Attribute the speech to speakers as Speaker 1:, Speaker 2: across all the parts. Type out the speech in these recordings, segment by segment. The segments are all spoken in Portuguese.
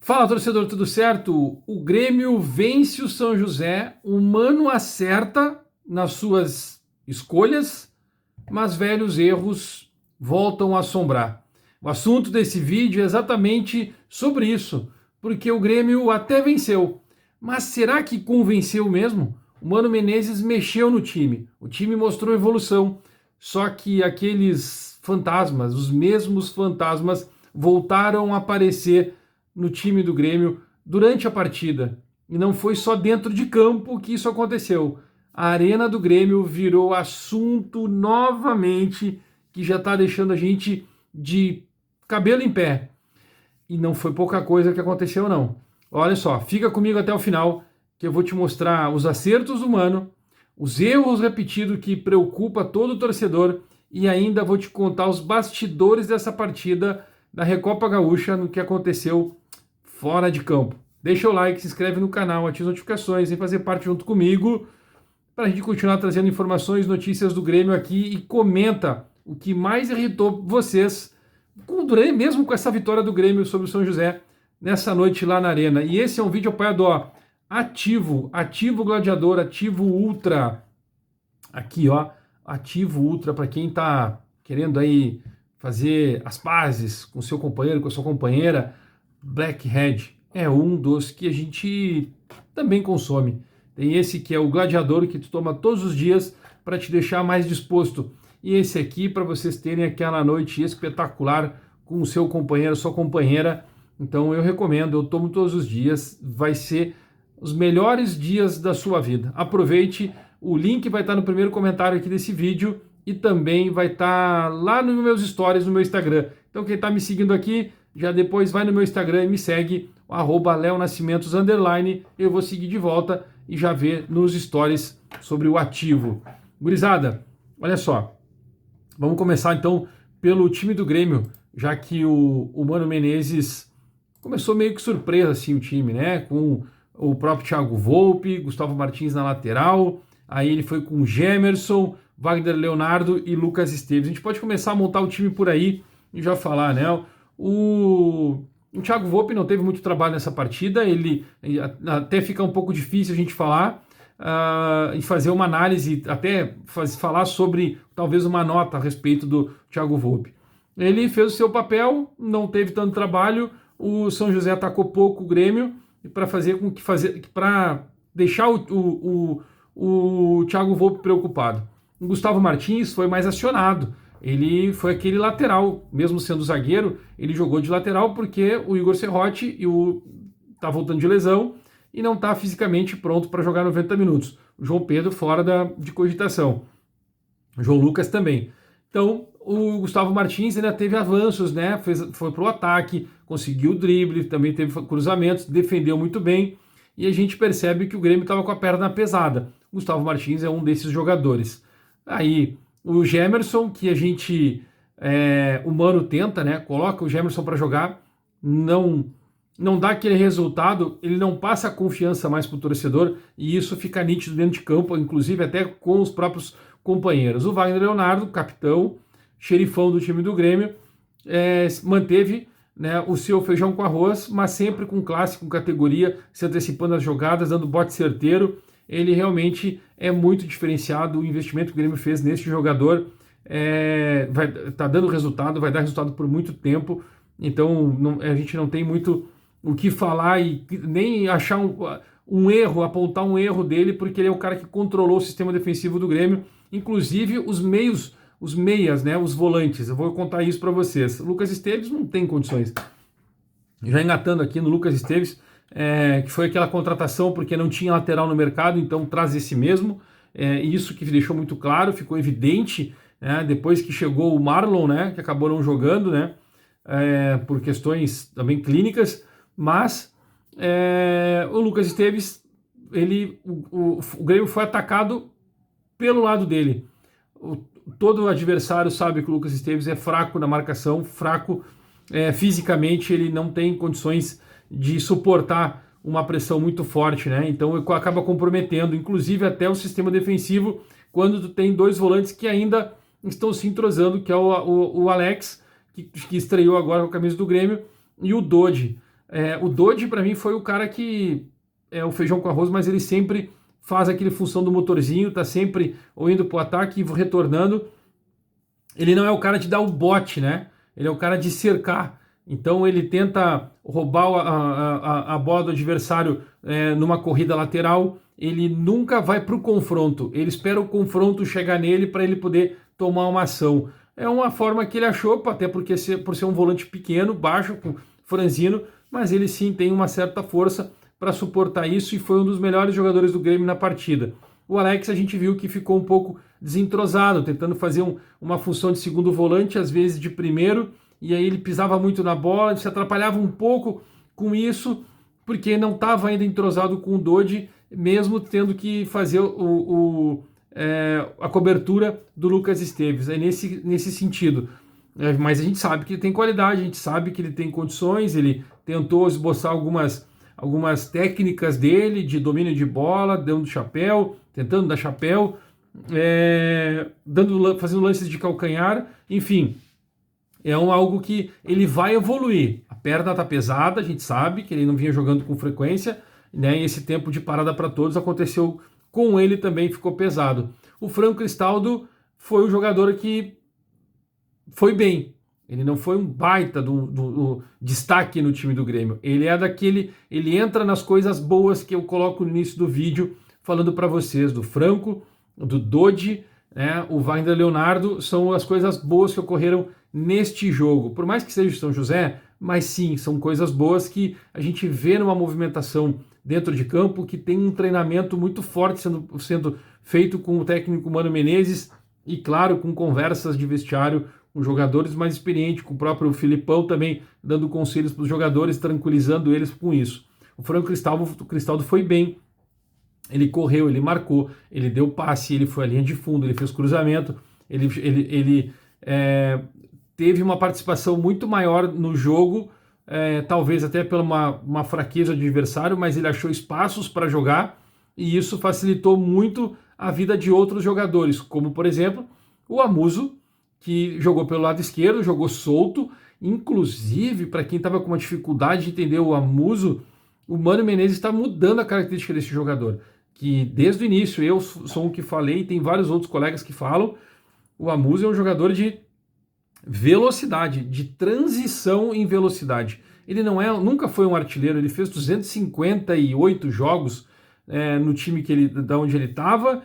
Speaker 1: Fala, torcedor, tudo certo? O Grêmio vence o São José, o Mano acerta nas suas escolhas, mas velhos erros voltam a assombrar. O assunto desse vídeo é exatamente sobre isso, porque o Grêmio até venceu, mas será que convenceu mesmo? O Mano Menezes mexeu no time, o time mostrou evolução, só que aqueles fantasmas, os mesmos fantasmas, voltaram a aparecer no time do Grêmio durante a partida. E não foi só dentro de campo que isso aconteceu. A arena do Grêmio virou assunto novamente, que já está deixando a gente de cabelo em pé. E não foi pouca coisa que aconteceu, não. Olha só, fica comigo até o final, que eu vou te mostrar os acertos do Mano, os erros repetidos que preocupa todo torcedor, e ainda vou te contar os bastidores dessa partida da Recopa Gaúcha, no que aconteceu fora de campo. Deixa o like, se inscreve no canal, ativa as notificações e fazer parte junto comigo para a gente continuar trazendo informações, notícias do Grêmio aqui, e comenta o que mais irritou vocês, mesmo com essa vitória do Grêmio sobre o São José nessa noite lá na Arena. E esse é um vídeo apoiado, ó, Ativo Gladiador, Ativo Ultra. Aqui, ó, Ativo Ultra, para quem tá querendo aí fazer as pazes com seu companheiro, com a sua companheira. Blackhead é um dos que a gente também consome. Tem esse que é o Gladiador, que tu toma todos os dias para te deixar mais disposto. E esse aqui para vocês terem aquela noite espetacular com o seu companheiro, sua companheira. Então eu recomendo, eu tomo todos os dias, vai ser os melhores dias da sua vida. Aproveite, o link vai estar no primeiro comentário aqui desse vídeo e também vai estar lá nos meus stories no meu Instagram. Então quem está me seguindo aqui, já depois vai no meu Instagram e me segue, @leonascimentos_, eu vou seguir de volta e já ver nos stories sobre o Ativo. Gurizada, olha só, vamos começar então pelo time do Grêmio, já que o Mano Menezes começou meio que surpresa assim o time, né, com o próprio Thiago Volpi, Gustavo Martins na lateral, aí ele foi com Gemerson, Wagner Leonardo e Lucas Esteves. A gente pode começar a montar o time por aí e já falar, né? O Thiago Volpi não teve muito trabalho nessa partida, ele até fica um pouco difícil a gente falar e fazer uma análise, até falar sobre talvez uma nota a respeito do Thiago Volpi. Ele fez o seu papel, não teve tanto trabalho, o São José atacou pouco o Grêmio, para deixar o Thiago Volpi preocupado. O Gustavo Martins foi mais acionado. Ele foi aquele lateral, mesmo sendo zagueiro, ele jogou de lateral porque o Igor Serrotti tá voltando de lesão e não está fisicamente pronto para jogar 90 minutos. O João Pedro fora de cogitação. O João Lucas também. Então, o Gustavo Martins ainda teve avanços, né? Foi para o ataque, conseguiu o drible, também teve cruzamentos, defendeu muito bem. E a gente percebe que o Grêmio estava com a perna pesada. O Gustavo Martins é um desses jogadores. Aí, o Gemerson, que o Mano tenta, né? Coloca o Gemerson para jogar, não dá aquele resultado, ele não passa a confiança mais para o torcedor, e isso fica nítido dentro de campo, inclusive até com os próprios companheiros. O Wagner Leonardo, capitão, xerifão do time do Grêmio, manteve, né, o seu feijão com arroz, mas sempre com classe, com categoria, se antecipando as jogadas, dando bote certeiro. Ele realmente é muito diferenciado. O investimento que o Grêmio fez nesse jogador tá dando resultado, vai dar resultado por muito tempo. Então a gente não tem muito o que falar e nem achar um erro, apontar um erro dele, porque ele é o cara que controlou o sistema defensivo do Grêmio, inclusive os meias, né, os volantes. Eu vou contar isso para vocês. O Lucas Esteves não tem condições. Já engatando aqui no Lucas Esteves, que foi aquela contratação porque não tinha lateral no mercado, então traz esse mesmo. Isso que deixou muito claro, ficou evidente, né, depois que chegou o Marlon, né, que acabou não jogando, né, por questões também clínicas, mas o Lucas Esteves, o Grêmio foi atacado pelo lado dele. Todo adversário sabe que o Lucas Esteves é fraco na marcação, fraco fisicamente, ele não tem condições de suportar uma pressão muito forte, né? Então acaba comprometendo, inclusive até o sistema defensivo, quando tu tem dois volantes que ainda estão se entrosando, que é o Alex, que estreou agora com a camisa do Grêmio, e o Dodi. O Dodi, para mim, foi o cara que é o feijão com arroz, mas ele sempre faz aquele função do motorzinho, tá sempre ou indo pro ataque e retornando. Ele não é o cara de dar o bote, né? Ele é o cara de cercar. Então ele tenta roubar a bola do adversário numa corrida lateral. Ele nunca vai para o confronto. Ele espera o confronto chegar nele para ele poder tomar uma ação. É uma forma que ele achou, até porque por ser um volante pequeno, baixo, franzino, mas ele sim tem uma certa força para suportar isso e foi um dos melhores jogadores do Grêmio na partida. O Alex a gente viu que ficou um pouco desentrosado, tentando fazer uma função de segundo volante, às vezes de primeiro, e aí ele pisava muito na bola, se atrapalhava um pouco com isso, porque não estava ainda entrosado com o Dodi, mesmo tendo que fazer a cobertura do Lucas Esteves. É nesse sentido. Mas a gente sabe que ele tem qualidade, a gente sabe que ele tem condições, ele tentou esboçar algumas técnicas dele de domínio de bola, dando chapéu, tentando dar chapéu, fazendo lances de calcanhar, enfim, algo que ele vai evoluir. A perna tá pesada, a gente sabe que ele não vinha jogando com frequência, né? E esse tempo de parada para todos aconteceu com ele também, ficou pesado. O Franco Cristaldo foi o jogador que foi bem. Ele não foi um baita do destaque no time do Grêmio. Ele ele entra nas coisas boas que eu coloco no início do vídeo, falando para vocês do Franco, do Dodi, né, o Wagner Leonardo, são as coisas boas que ocorreram neste jogo. Por mais que seja de São José, mas sim, são coisas boas que a gente vê numa movimentação dentro de campo, que tem um treinamento muito forte sendo feito com o técnico Mano Menezes e, claro, com conversas de vestiário com jogadores mais experientes, com o próprio Filipão também dando conselhos para os jogadores, tranquilizando eles com isso. O Franco Cristaldo foi bem, ele correu, ele marcou, ele deu passe, ele foi à linha de fundo, ele fez cruzamento, ele teve uma participação muito maior no jogo, talvez até pela uma fraqueza do adversário, mas ele achou espaços para jogar e isso facilitou muito a vida de outros jogadores, como por exemplo o Amuso, que jogou pelo lado esquerdo, jogou solto, inclusive para quem estava com uma dificuldade de entender o Amuso, o Mano Menezes está mudando a característica desse jogador, que desde o início eu sou o que falei, e tem vários outros colegas que falam, o Amuso é um jogador de velocidade, de transição em velocidade. Ele nunca foi um artilheiro, ele fez 258 jogos no time da onde ele estava,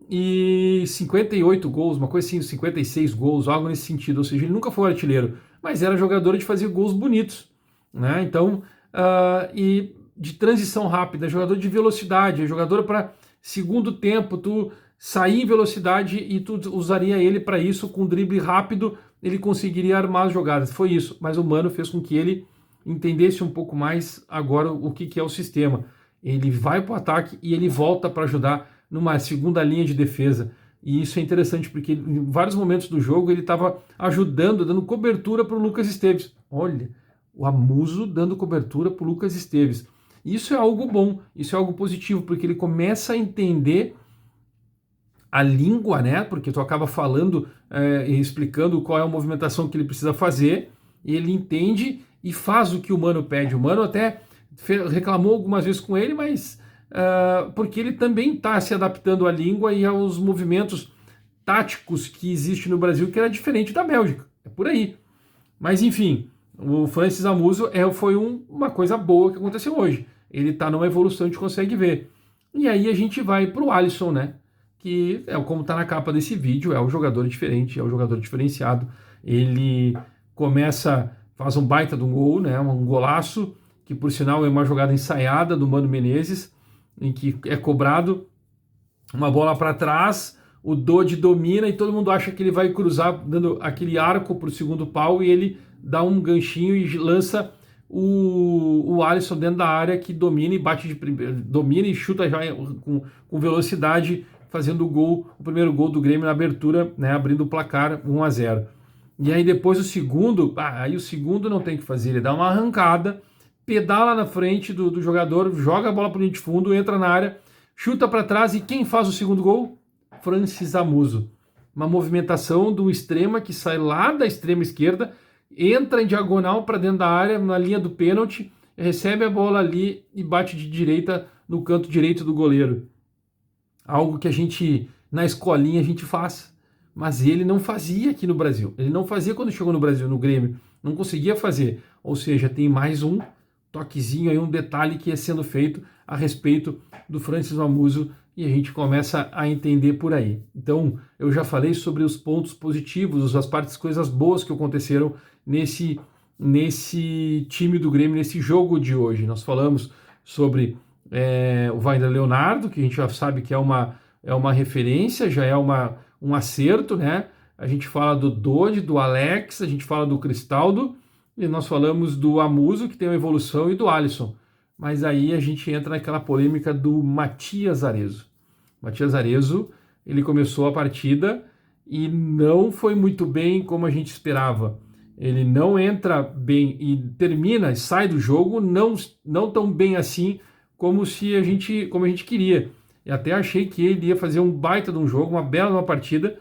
Speaker 1: e 58 gols, uma coisa assim, 56 gols, algo nesse sentido, ou seja, ele nunca foi um artilheiro, mas era jogador de fazer gols bonitos, né? Então, e de transição rápida, jogador de velocidade, jogador para segundo tempo, tu sair em velocidade e tu usaria ele para isso, com drible rápido, ele conseguiria armar as jogadas, foi isso, mas o Mano fez com que ele entendesse um pouco mais agora o que é o sistema. Ele vai para o ataque e ele volta para ajudar numa segunda linha de defesa. E isso é interessante porque em vários momentos do jogo ele estava ajudando, dando cobertura para o Lucas Esteves. Olha, o Amuso dando cobertura para o Lucas Esteves. Isso é algo bom, isso é algo positivo, porque ele começa a entender a língua, né? Porque tu acaba falando e explicando qual é a movimentação que ele precisa fazer, e ele entende e faz o que o Mano pede. O Mano até reclamou algumas vezes com ele, mas porque ele também está se adaptando à língua e aos movimentos táticos que existe no Brasil, que era diferente da Bélgica. É por aí. Mas enfim, o Francis Amuso foi uma coisa boa que aconteceu hoje. Ele está numa evolução, a gente consegue ver. E aí a gente vai para o Alisson, né? Que como está na capa desse vídeo, é um jogador diferente, é um jogador diferenciado. Ele faz um baita de um gol, né? Um golaço, que por sinal é uma jogada ensaiada do Mano Menezes, em que é cobrado uma bola para trás, o Dodi domina e todo mundo acha que ele vai cruzar, dando aquele arco para o segundo pau, e ele dá um ganchinho e lança o Alisson dentro da área, que domina e bate domina e chuta já com velocidade, fazendo o primeiro gol do Grêmio na abertura, né, abrindo o placar 1-0. E aí depois o segundo não tem o que fazer, ele dá uma arrancada, pedala na frente do jogador, joga a bola para o linha de fundo, entra na área, chuta para trás, e quem faz o segundo gol? Francis Amuso. Uma movimentação do extrema que sai lá da extrema esquerda, entra em diagonal para dentro da área, na linha do pênalti, recebe a bola ali e bate de direita no canto direito do goleiro. Algo que a gente, na escolinha, a gente faz. Mas ele não fazia aqui no Brasil. Ele não fazia quando chegou no Brasil, no Grêmio. Não conseguia fazer. Ou seja, tem mais um toquezinho aí, um detalhe que é sendo feito a respeito do Francis Vamuso e a gente começa a entender por aí. Então, eu já falei sobre os pontos positivos, as partes, coisas boas que aconteceram nesse time do Grêmio, nesse jogo de hoje. Nós falamos sobre o Wagner Leonardo, que a gente já sabe que é uma referência, já é um acerto, né? A gente fala do Dodi, do Alex, a gente fala do Cristaldo, e nós falamos do Amuso, que tem uma evolução, e do Alisson. Mas aí a gente entra naquela polêmica do Matias Arezo. Matias Arezo, ele começou a partida e não foi muito bem como a gente esperava. Ele não entra bem e termina, sai do jogo, não tão bem assim como a gente queria. E até achei que ele ia fazer um baita de um jogo, uma bela de uma partida,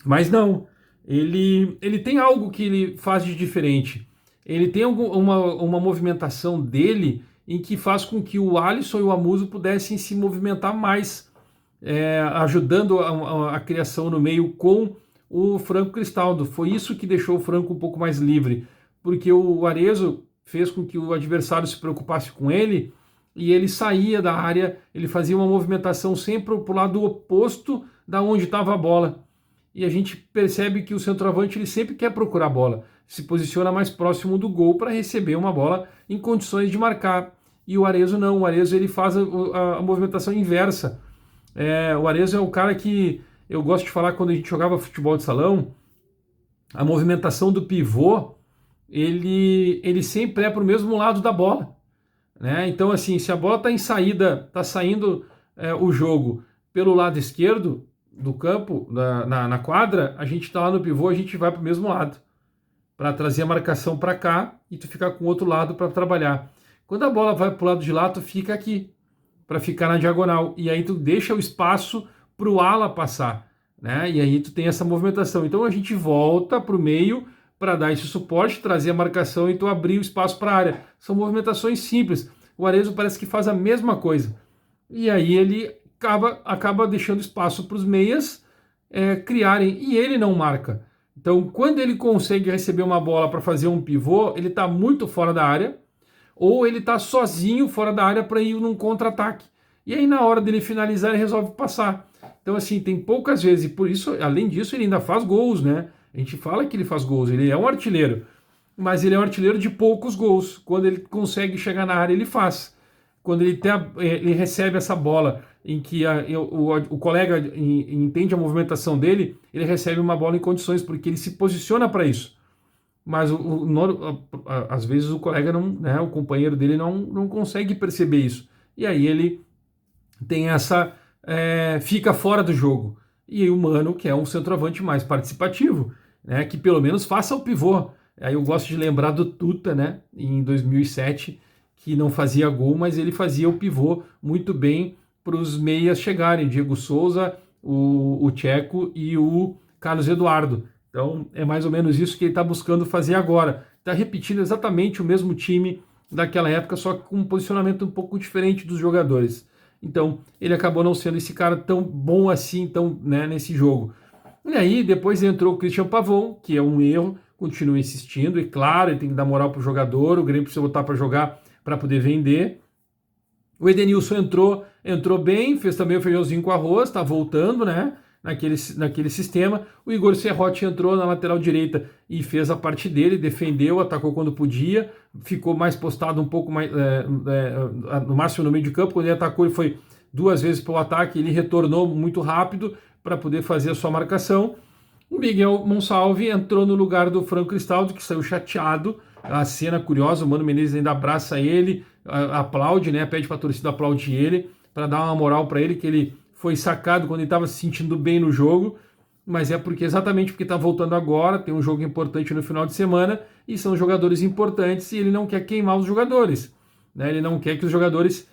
Speaker 1: mas não. Ele tem algo que ele faz de diferente. Ele tem uma movimentação dele em que faz com que o Alisson e o Amuso pudessem se movimentar mais, ajudando a criação no meio com o Franco Cristaldo. Foi isso que deixou o Franco um pouco mais livre, porque o Arezo fez com que o adversário se preocupasse com ele e ele saía da área, ele fazia uma movimentação sempre para o lado oposto da onde estava a bola. E a gente percebe que o centroavante ele sempre quer procurar a bola, se posiciona mais próximo do gol para receber uma bola em condições de marcar. E o Arezo não, o Arezo ele faz a movimentação inversa. O Arezo é o cara que eu gosto de falar quando a gente jogava futebol de salão, a movimentação do pivô, ele sempre é para o mesmo lado da bola. Né? Então, assim, se a bola está em saída, está saindo o jogo pelo lado esquerdo do campo, na quadra, a gente está lá no pivô, a gente vai para o mesmo lado, para trazer a marcação para cá e tu ficar com o outro lado para trabalhar. Quando a bola vai para o lado de lá, tu fica aqui, para ficar na diagonal, e aí tu deixa o espaço para o ala passar, né? E aí tu tem essa movimentação. Então a gente volta para o meio para dar esse suporte, trazer a marcação e tu abrir o espaço para a área. São movimentações simples. O Arezo parece que faz a mesma coisa. E aí ele acaba deixando espaço para os meias criarem, e ele não marca. Então, quando ele consegue receber uma bola para fazer um pivô, ele está muito fora da área, ou ele está sozinho fora da área para ir num contra-ataque. E aí, na hora dele finalizar, ele resolve passar. Então, assim, tem poucas vezes, e por isso, além disso, ele ainda faz gols, né? A gente fala que ele faz gols, ele é um artilheiro, mas ele é um artilheiro de poucos gols. Quando ele consegue chegar na área, ele faz. Quando ele recebe essa bola em que o colega entende a movimentação dele, ele recebe uma bola em condições, porque ele se posiciona para isso. Mas às vezes o colega não, né, o companheiro dele não consegue perceber isso. E aí ele tem fica fora do jogo. E aí o Mano, que é um centroavante mais participativo, né, que pelo menos faça o pivô. Aí eu gosto de lembrar do Tuta, né, em 2007, que não fazia gol, mas ele fazia o pivô muito bem para os meias chegarem, Diego Souza, o Tcheco e o Carlos Eduardo. Então é mais ou menos isso que ele está buscando fazer agora. Está repetindo exatamente o mesmo time daquela época, só que com um posicionamento um pouco diferente dos jogadores. Então ele acabou não sendo esse cara tão bom assim, né, nesse jogo. E aí depois entrou o Christian Pavon, que é um erro, continua insistindo, e claro, ele tem que dar moral para o jogador, o Grêmio precisa botar para jogar para poder vender. O Edenilson entrou bem, fez também o feijãozinho com arroz, está voltando, né, naquele sistema. O Igor Serrotti entrou na lateral direita e fez a parte dele, defendeu, atacou quando podia, ficou mais postado um pouco mais, no máximo no meio de campo. Quando ele atacou, ele foi 2 vezes para o ataque, ele retornou muito rápido para poder fazer a sua marcação. O Miguel Monsalve entrou no lugar do Franco Cristaldo, que saiu chateado. A cena curiosa, o Mano Menezes ainda abraça ele, aplaude, né? Pede para a torcida aplaudir ele, para dar uma moral para ele, que ele foi sacado quando ele estava se sentindo bem no jogo, mas é exatamente porque está voltando agora, tem um jogo importante no final de semana, e são jogadores importantes, e ele não quer queimar os jogadores, né? Ele não quer que os jogadores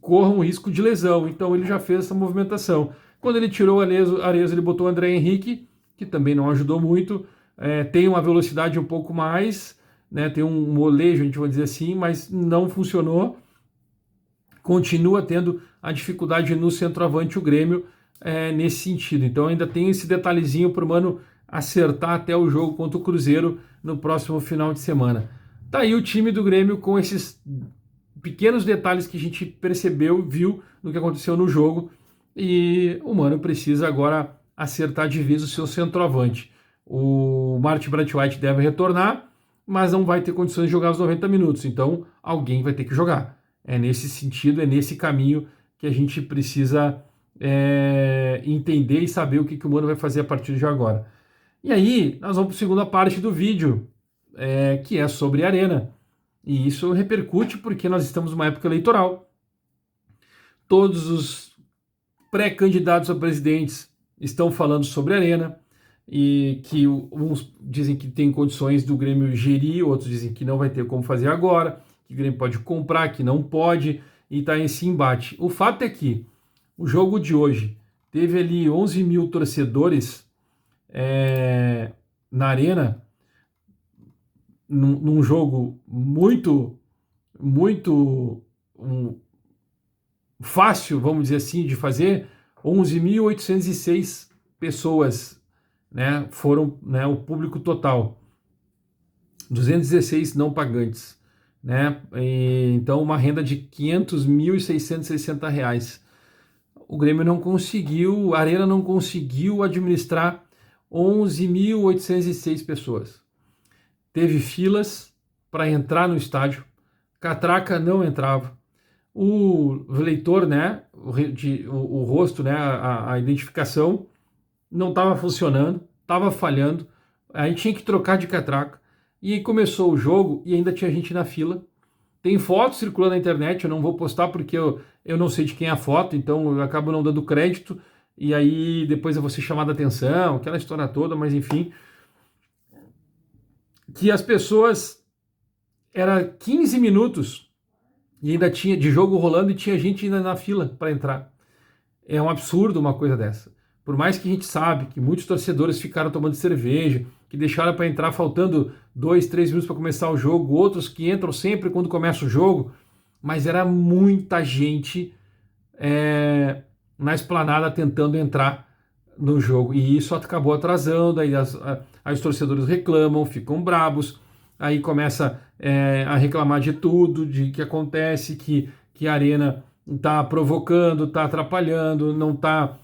Speaker 1: corram risco de lesão, então ele já fez essa movimentação. Quando ele tirou o Arezo, ele botou o André Henrique, que também não ajudou muito, tem uma velocidade um pouco mais, né? Tem um molejo, a gente vai dizer assim, mas não funcionou. Continua tendo a dificuldade no centroavante o Grêmio nesse sentido. Então ainda tem esse detalhezinho para o Mano acertar até o jogo contra o Cruzeiro no próximo final de semana. Tá aí o time do Grêmio com esses pequenos detalhes que a gente percebeu, viu no que aconteceu no jogo, e o Mano precisa agora acertar de vez o seu centroavante. O Martin Braithwaite deve retornar, mas não vai ter condições de jogar os 90 minutos, então alguém vai ter que jogar. É nesse sentido, é nesse caminho que a gente precisa entender e saber o que o Mano vai fazer a partir de agora. E aí, nós vamos para a segunda parte do vídeo, que é sobre a Arena. E isso repercute porque nós estamos numa época eleitoral. Todos os pré-candidatos a presidentes estão falando sobre a Arena, e que uns dizem que tem condições do Grêmio gerir, outros dizem que não vai ter como fazer agora, que o Grêmio pode comprar, que não pode, e está esse embate. O fato é que o jogo de hoje teve ali 11 mil torcedores na Arena, num jogo muito fácil, vamos dizer assim, de fazer. 11.806 pessoas, né, foram, né, o público total. 216 não pagantes, né? Então uma renda de R$ 500.660. O Grêmio não conseguiu, a Arena não conseguiu administrar 11.806 pessoas. Teve filas para entrar no estádio, catraca não entrava. O leitor, né, o rosto, né, a identificação não estava funcionando, estava falhando, aí tinha que trocar de catraca. E aí começou o jogo e ainda tinha gente na fila. Tem fotos circulando na internet, eu não vou postar porque eu não sei de quem é a foto, então eu acabo não dando crédito, e aí depois eu vou ser chamado a atenção, aquela história toda, mas enfim. Que as pessoas... Era 15 minutos e ainda tinha de jogo rolando e tinha gente ainda na fila para entrar. É um absurdo uma coisa dessa. Por mais que a gente sabe que muitos torcedores ficaram tomando cerveja, que deixaram para entrar faltando 2, 3 minutos para começar o jogo, outros que entram sempre quando começa o jogo, mas era muita gente na esplanada tentando entrar no jogo, e isso acabou atrasando, aí os torcedores reclamam, ficam brabos, aí começa a reclamar de tudo, de que acontece, que a Arena está provocando, está atrapalhando, não está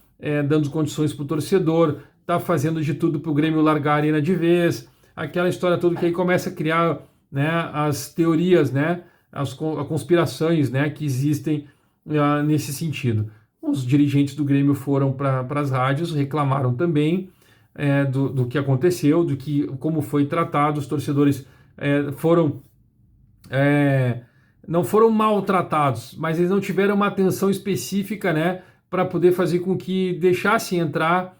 Speaker 1: dando condições para o torcedor, está fazendo de tudo para o Grêmio largar a Arena de vez, aquela história toda que aí começa a criar, né, as teorias, né, as conspirações, né, que existem nesse sentido. Os dirigentes do Grêmio foram para as rádios, reclamaram também do que aconteceu, como foi tratado. Os torcedores não foram maltratados, mas eles não tiveram uma atenção específica, né, para poder fazer com que deixassem entrar,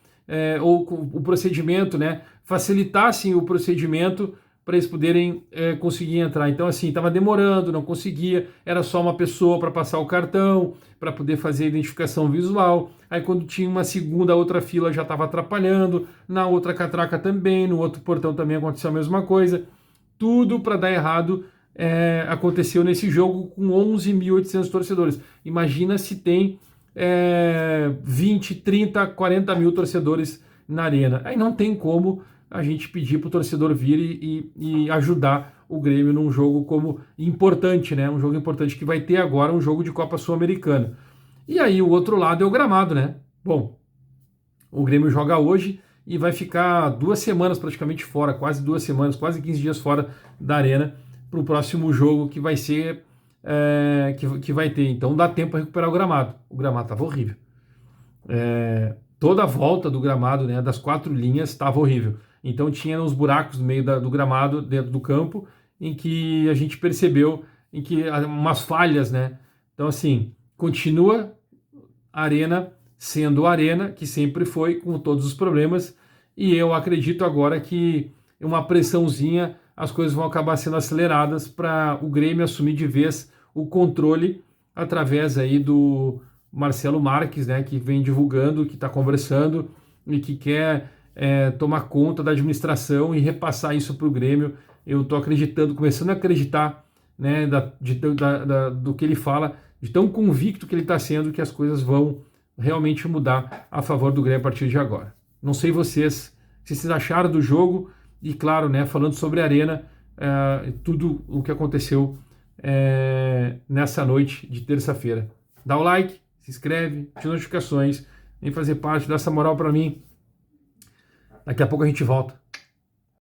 Speaker 1: ou o procedimento, né, facilitassem o procedimento para eles poderem conseguir entrar. Então, assim, estava demorando, não conseguia, era só uma pessoa para passar o cartão, para poder fazer a identificação visual. Aí, quando tinha uma segunda, outra fila já estava atrapalhando, na outra catraca também, no outro portão também aconteceu a mesma coisa. Tudo para dar errado aconteceu nesse jogo com 11.800 torcedores. Imagina se tem 20, 30, 40 mil torcedores na Arena. Aí não tem como a gente pedir para o torcedor vir e ajudar o Grêmio num jogo como importante, né? Um jogo importante que vai ter agora, um jogo de Copa Sul-Americana. E aí o outro lado é o gramado, né? Bom, o Grêmio joga hoje e vai ficar 2 semanas praticamente fora, quase 2 semanas, quase 15 dias fora da Arena para o próximo jogo que vai ser, que vai ter. Então dá tempo para recuperar o gramado. O gramado estava horrível. Toda a volta do gramado, né, das 4 linhas, estava horrível. Então tinha uns buracos no meio do gramado, dentro do campo, em que a gente percebeu em que umas falhas, né? Então, assim, continua a Arena sendo a Arena, que sempre foi, com todos os problemas, e eu acredito agora que uma pressãozinha, as coisas vão acabar sendo aceleradas para o Grêmio assumir de vez o controle através aí do Marcelo Marques, né, que vem divulgando, que está conversando e que quer tomar conta da administração e repassar isso para o Grêmio eu estou acreditando, começando a acreditar, né, do que ele fala, de tão convicto que ele está sendo, que as coisas vão realmente mudar a favor do Grêmio a partir de agora. Não sei vocês, o que vocês acharam do jogo, e claro, né, falando sobre a Arena, tudo o que aconteceu nessa noite de terça-feira. Dá o like, se inscreve, ativa as notificações, vem fazer parte dessa moral para mim. Daqui a pouco a gente volta